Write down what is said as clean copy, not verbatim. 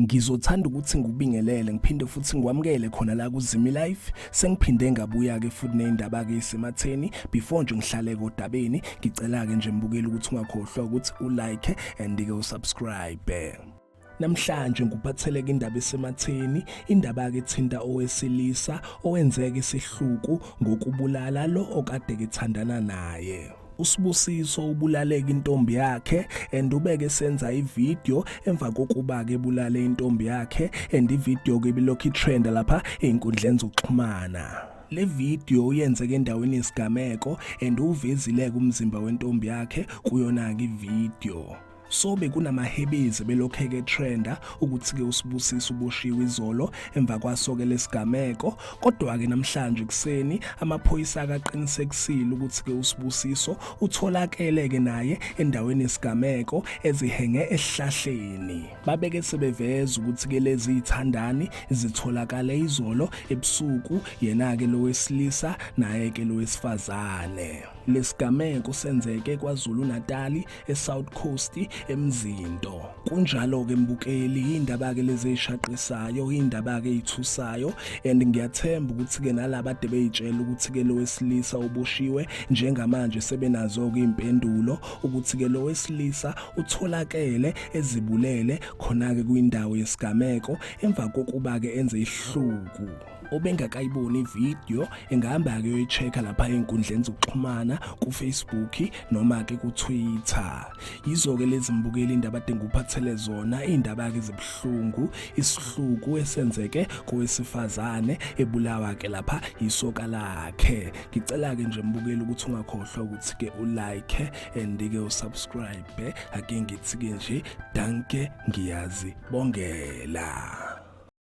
Ngizothanda ukuthi ngikubingelele ngiphinde futhi ngikwamukele khona la kuZimi Life. Sengiphinde ngabuya ke futhi nezindaba ke isematheni. Before nje ngihlale kodabeni, ngicela ke nje mbukeli ukuthi ungakhohlwa ukuthi ulike and ke usubscribe. Namhlanje ngikuphatheleke indaba esematheni, indaba ke thinta owesilisa owenzeke isihluku ngokubulala lo okade kethandana naye. uSibusiso ubulaleke intombi yakhe and ubeke senza ivideo emva kokuba ke bulale intombi yakhe and ivideo ke bilokhu itrend lapha einkundleni zokuxhumana. Le video uyenzeke endaweni yesigameko and uvezile umzimba wentombi yakhe kuyona ke video. So bekunamahebezi belokheke trenda ukuthi ke uSibusiso uboshiwe izolo emva kwaso ke lesigameko, kodwa ke namhlanje kuseni amaphoyisa akaqinisekisile ukuthi ke uSibusiso utholakele ke naye endaweni yesigameko ezihenge esihlahleni. Babeke sebeveza ukuthi ke lezi ithandani zitholakale izolo ebusuku, yena ke lo wesilisa naye ke lo wesifazane. Lesigameko senzeke kwaZulu Natal eSouth Coast eMzinto. Kunjalo ke mbukeli, indaba ke lezi eshaqisayo, indaba ke ithusayo and ngiyathemba ukuthi ke nalabo ade beyitshela ukuthi ke lo wesilisa uboshiwe njengamanje sebenazo ke impendulo ukuthi ke lo wesilisa utholakele ezibulele khona ke kwindawo yesigameko emva kokuba ke enze ihluku. Obengakayiboni ivideo engahamba ke uyichecka lapha einkundleni zokuxhumana kuFacebook noma ke kuTwitter. Yizo ke lezi mbukeli indaba ade ngikuphathele zona, indaba ke zibhlungu, isihluku esenzeke kowesifazane ebulawa ke lapha isoka lakhe. Ngicela ke nje mbukeli ukuthi ungakhohlwa ukuthi ke ulike and ke usubscribe. Ake ngithi ke nje danke, ngiyazi bongela.